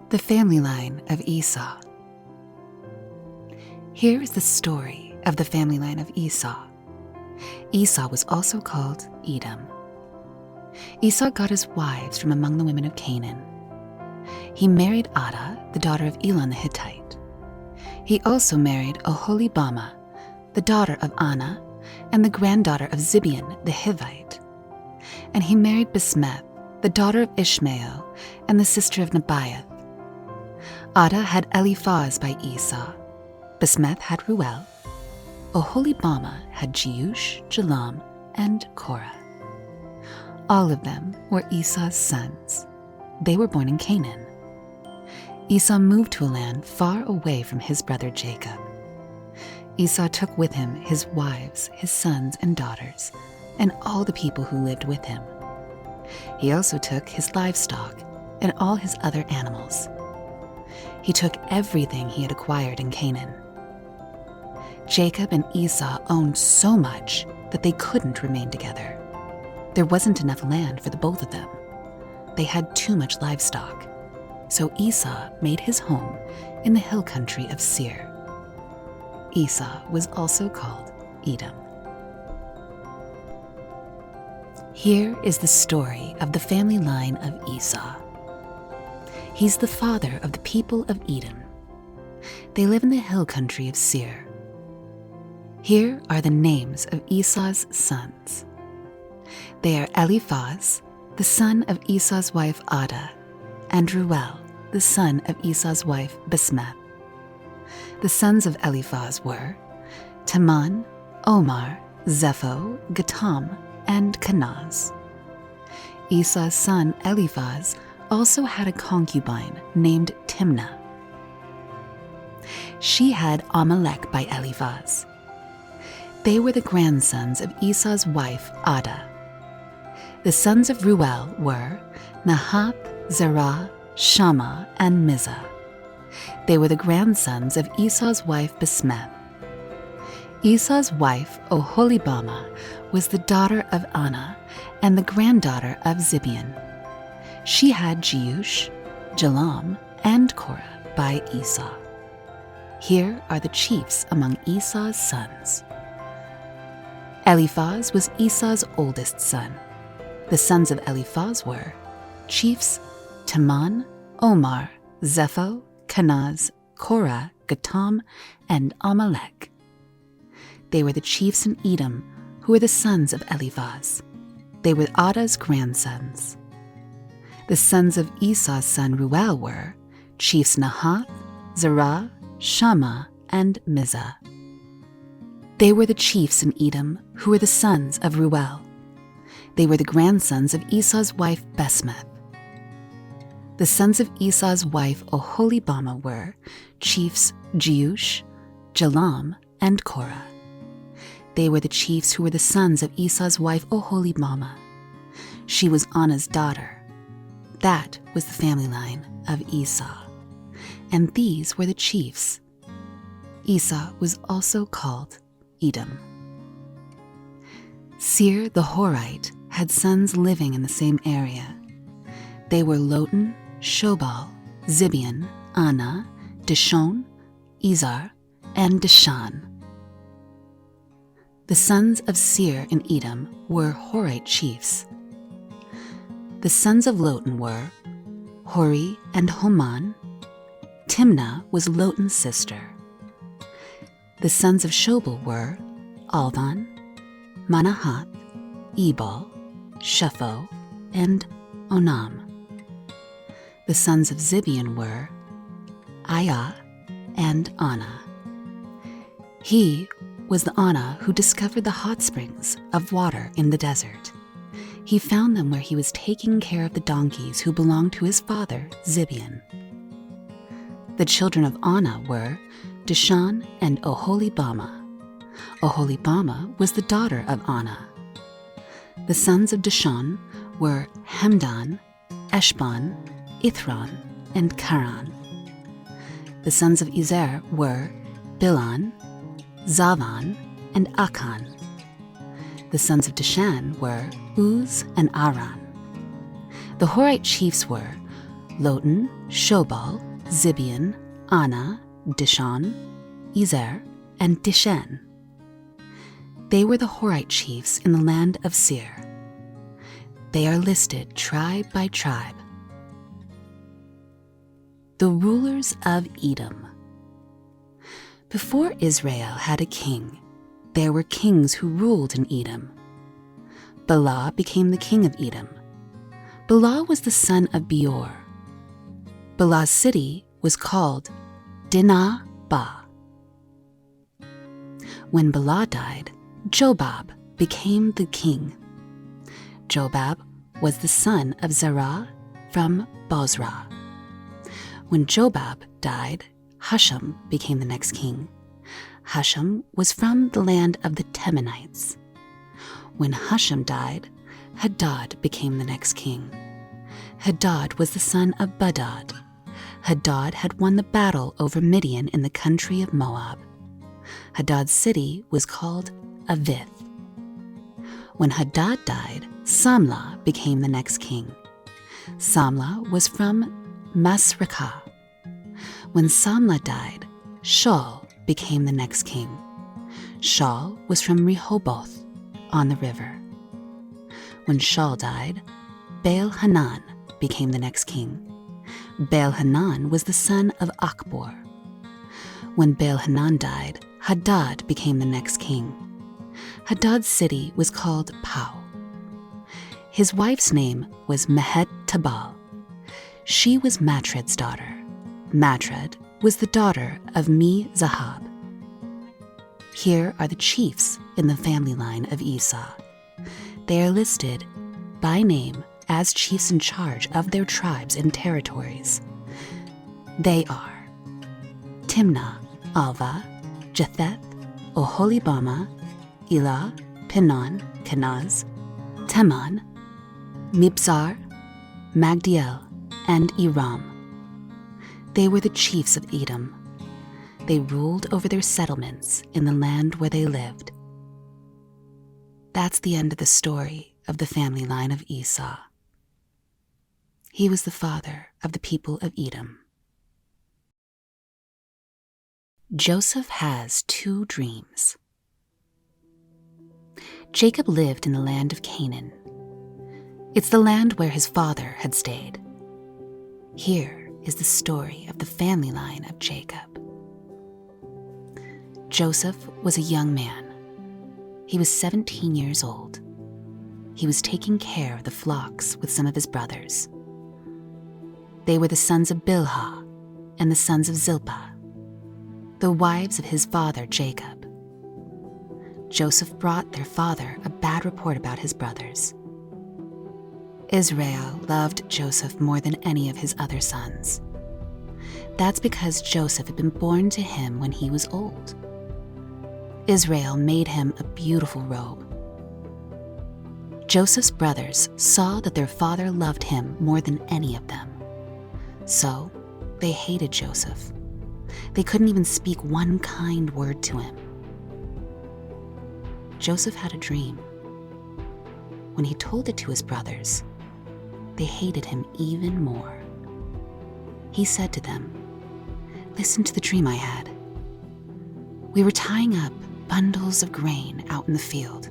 The family line of Esau. Here is the story of the family line of Esau. Esau was also called Edom. Esau got his wives from among the women of Canaan. He married Adah, the daughter of Elon the Hittite. He also married Oholibamah, the daughter of Anah, and the granddaughter of Zibeon the Hivite. And he married Basmeth, the daughter of Ishmael, and the sister of Nebaioth. Adah had Eliphaz by Esau. Basmeth had Ruel. Oholibamah had Jeush, Jalam, and Korah. All of them were Esau's sons. They were born in Canaan. Esau moved to a land far away from his brother Jacob. Esau took with him his wives, his sons and daughters, and all the people who lived with him. He also took his livestock and all his other animals. He took everything he had acquired in Canaan. Jacob and Esau owned so much that they couldn't remain together. There wasn't enough land for the both of them. They had too much livestock. So Esau made his home in the hill country of Seir. Esau was also called Edom. Here is the story of the family line of Esau. He's the father of the people of Edom. They live in the hill country of Seir. Here are the names of Esau's sons. They are Eliphaz, the son of Esau's wife Adah, and Ruel, the son of Esau's wife Basmeth. The sons of Eliphaz were Teman, Omar, Zepho, Gatam, and Kenaz. Esau's son Eliphaz also had a concubine named Timnah. She had Amalek by Eliphaz. They were the grandsons of Esau's wife Adah. The sons of Ruel were Nahath, Zerah, Shammah, and Mizah. They were the grandsons of Esau's wife Basmeth. Esau's wife Oholibamah was the daughter of Anah and the granddaughter of Zibeon. She had Jeush, Jalam, and Korah by Esau. Here are the chiefs among Esau's sons. Eliphaz was Esau's oldest son. The sons of Eliphaz were chiefs Teman, Omar, Zepho, Kenaz, Korah, Gatam, and Amalek. They were the chiefs in Edom, who were the sons of Eliphaz. They were Adah's grandsons. The sons of Esau's son Ruel were chiefs Nahath, Zerah, Shammah, and Mizah. They were the chiefs in Edom, who were the sons of Ruel. They were the grandsons of Esau's wife Basmeth. The sons of Esau's wife Oholibamah were chiefs Jeush, Jalam, and Korah. They were the chiefs who were the sons of Esau's wife Oholibamah. She was Anah's daughter. That was the family line of Esau. And these were the chiefs. Esau was also called Edom. Seir the Horite had sons living in the same area. They were Lotan, Shobal, Zibeon, Anah, Dishon, Ezer, and Dishan. The sons of Seir in Edom were Horite chiefs. The sons of Lotan were Hori and Homan. Timnah was Lotan's sister. The sons of Shobal were Alvan, Manahath, Ebal, Shepho, and Onam. The sons of Zibeon were Aiah and Anah. He was the Anah who discovered the hot springs of water in the desert. He found them where he was taking care of the donkeys who belonged to his father, Zibeon. The children of Anah were Dishan and Oholibamah. Oholibamah was the daughter of Anah. The sons of Dishan were Hemdan, Eshban, Ithran, and Karan. The sons of Ezer were Bilhan, Zavan, and Akan. The sons of Dishan were Uz and Aran. The Horite chiefs were Lotan, Shobal, Zibeon, Anna, Dishon, Ezer, and Dishan. They were the Horite chiefs in the land of Seir. They are listed tribe by tribe. The rulers of Edom. Before Israel had a king, there were kings who ruled in Edom. Bela became the king of Edom. Bela was the son of Beor. Bela's city was called Dinah-Ba. When Bela died, Jobab became the king. Jobab was the son of Zerah from Bozrah. When Jobab died, Husham became the next king. Husham was from the land of the Temanites. When Husham died, Hadad became the next king. Hadad was the son of Badad. Hadad had won the battle over Midian in the country of Moab. Hadad's city was called Avith. When Hadad died, Samlah became the next king. Samlah was from Masrekah. When Samlah died, Shaul became the next king. Shaul was from Rehoboth on the river. When Shaul died, Baal-Hanan became the next king. Baal-Hanan was the son of Achbor. When Baal-Hanan died, Hadad became the next king. Hadad's city was called Pau. His wife's name was Mehet-Tabal. She was Matred's daughter. Matred was the daughter of Me-Zahab. Here are the chiefs in the family line of Esau. They are listed by name as chiefs in charge of their tribes and territories. They are Timnah, Alva, Jetheth, Oholibama, Elah, Pinon, Kenaz, Teman, Mibzar, Magdiel, and Iram. They were the chiefs of Edom. They ruled over their settlements in the land where they lived. That's the end of the story of the family line of Esau. He was the father of the people of Edom. Joseph has two dreams. Jacob lived in the land of Canaan. It's the land where his father had stayed. Here is the story of the family line of Jacob. Joseph was a young man. He was 17 years old. He was taking care of the flocks with some of his brothers. They were the sons of Bilhah and the sons of Zilpah, the wives of his father Jacob. Joseph brought their father a bad report about his brothers. Israel loved Joseph more than any of his other sons. That's because Joseph had been born to him when he was old. Israel made him a beautiful robe. Joseph's brothers saw that their father loved him more than any of them. So they hated Joseph. They couldn't even speak one kind word to him. Joseph had a dream. When he told it to his brothers, they hated him even more. He said to them, "Listen to the dream I had. We were tying up bundles of grain out in the field.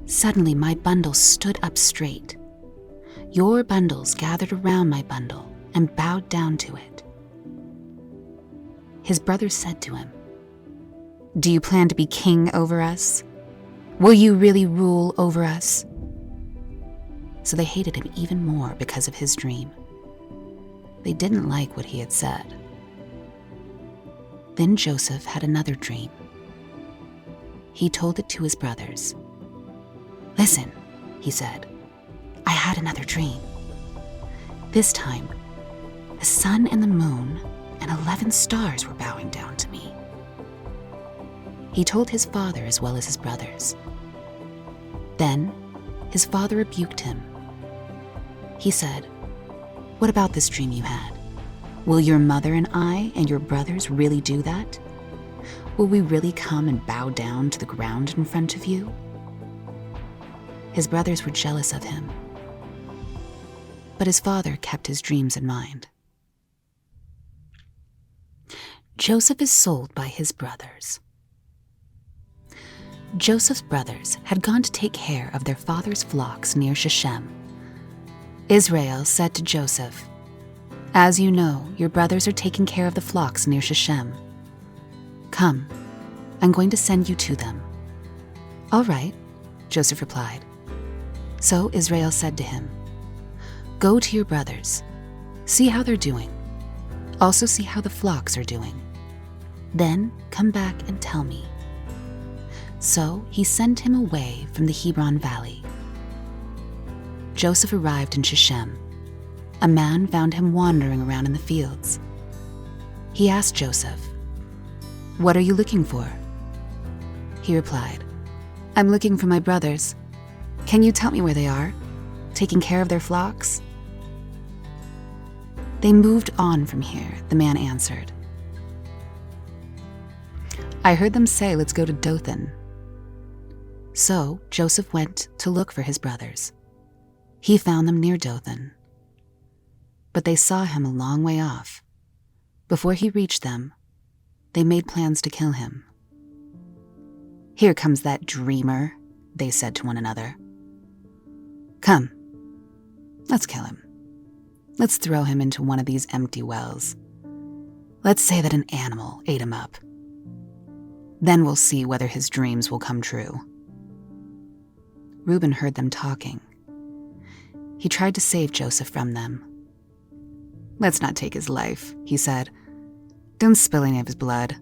Suddenly, my bundle stood up straight. Your bundles gathered around my bundle and bowed down to it." His brothers said to him, "Do you plan to be king over us? Will you really rule over us?" So they hated him even more because of his dream. They didn't like what he had said. Then Joseph had another dream. He told it to his brothers. "Listen," he said, "I had another dream. This time, the sun and the moon and 11 stars were bowing down to me." He told his father as well as his brothers. Then his father rebuked him. He said, "What about this dream you had? Will your mother and I and your brothers really do that? Will we really come and bow down to the ground in front of you?" His brothers were jealous of him. but his father kept his dreams in mind. Joseph is sold by his brothers. Joseph's brothers had gone to take care of their father's flocks near Shechem. Israel said to Joseph, "As you know, your brothers are taking care of the flocks near Shechem. Come, I'm going to send you to them." "All right," Joseph replied. So Israel said to him, "Go to your brothers, see how they're doing. Also see how the flocks are doing. Then come back and tell me." So he sent him away from the Hebron Valley. Joseph arrived in Shechem. A man found him wandering around in the fields. He asked Joseph, "What are you looking for?" He replied, "I'm looking for my brothers. Can you tell me where they are, taking care of their flocks?" "They moved on from here," the man answered. "I heard them say, 'Let's go to Dothan.'" So Joseph went to look for his brothers. He found them near Dothan. But they saw him a long way off. Before he reached them, they made plans to kill him. "Here comes that dreamer," they said to one another. "Come, let's kill him. Let's throw him into one of these empty wells. Let's say that an animal ate him up. Then we'll see whether his dreams will come true." Reuben heard them talking. He tried to save Joseph from them. "Let's not take his life," he said. "Don't spill any of his blood.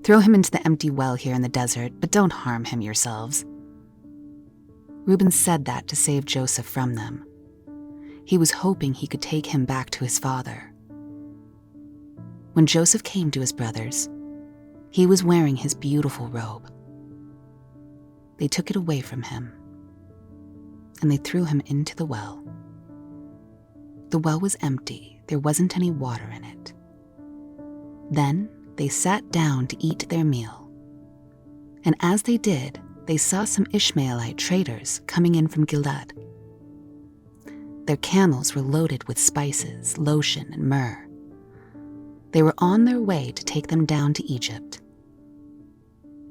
Throw him into the empty well here in the desert, but don't harm him yourselves." Reuben said that to save Joseph from them. He was hoping he could take him back to his father. When Joseph came to his brothers, he was wearing his beautiful robe. They took it away from him, and they threw him into the well. The well was empty. There wasn't any water in it. Then they sat down to eat their meal. And as they did, they saw some Ishmaelite traders coming in from Gilead. Their camels were loaded with spices, lotion, and myrrh. They were on their way to take them down to Egypt.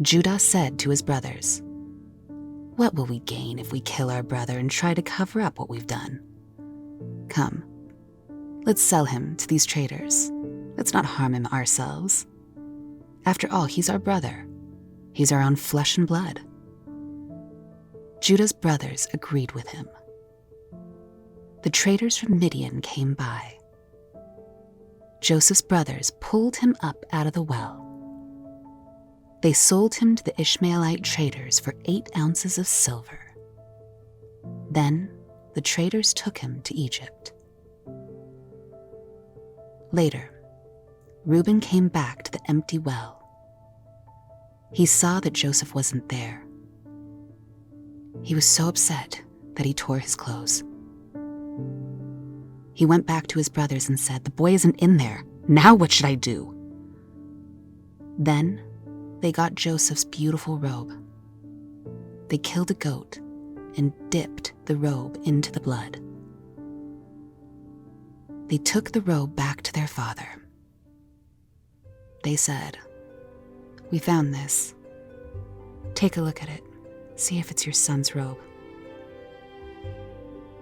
Judah said to his brothers, "What will we gain if we kill our brother and try to cover up what we've done? Come, let's sell him to these traders. Let's not harm him ourselves. After all, he's our brother. He's our own flesh and blood." Judah's brothers agreed with him. The traders from Midian came by. Joseph's brothers pulled him up out of the well. They sold him to the Ishmaelite traders for 8 ounces of silver. Then the traders took him to Egypt. Later, Reuben came back to the empty well. He saw that Joseph wasn't there. He was so upset that he tore his clothes. He went back to his brothers and said, "The boy isn't in there. Now what should I do?" Then they got Joseph's beautiful robe. They killed a goat and dipped the robe into the blood. They took the robe back to their father. They said, "We found this. Take a look at it. See if it's your son's robe."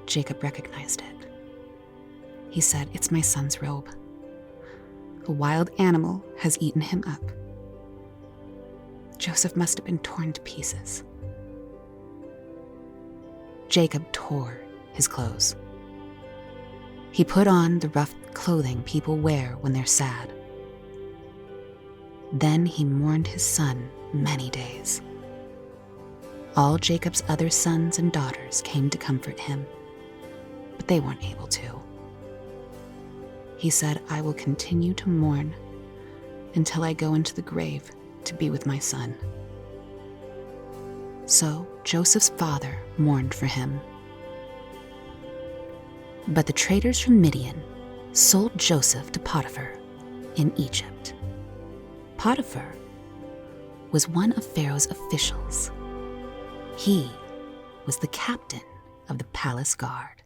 Jacob recognized it. He said, "It's my son's robe. A wild animal has eaten him up. Joseph must have been torn to pieces." Jacob tore his clothes. He put on the rough clothing people wear when they're sad. Then he mourned his son many days. All Jacob's other sons and daughters came to comfort him, but they weren't able to. He said, "I will continue to mourn until I go into the grave to be with my son." So Joseph's father mourned for him. But the traders from Midian sold Joseph to Potiphar in Egypt. Potiphar was one of Pharaoh's officials. He was the captain of the palace guard.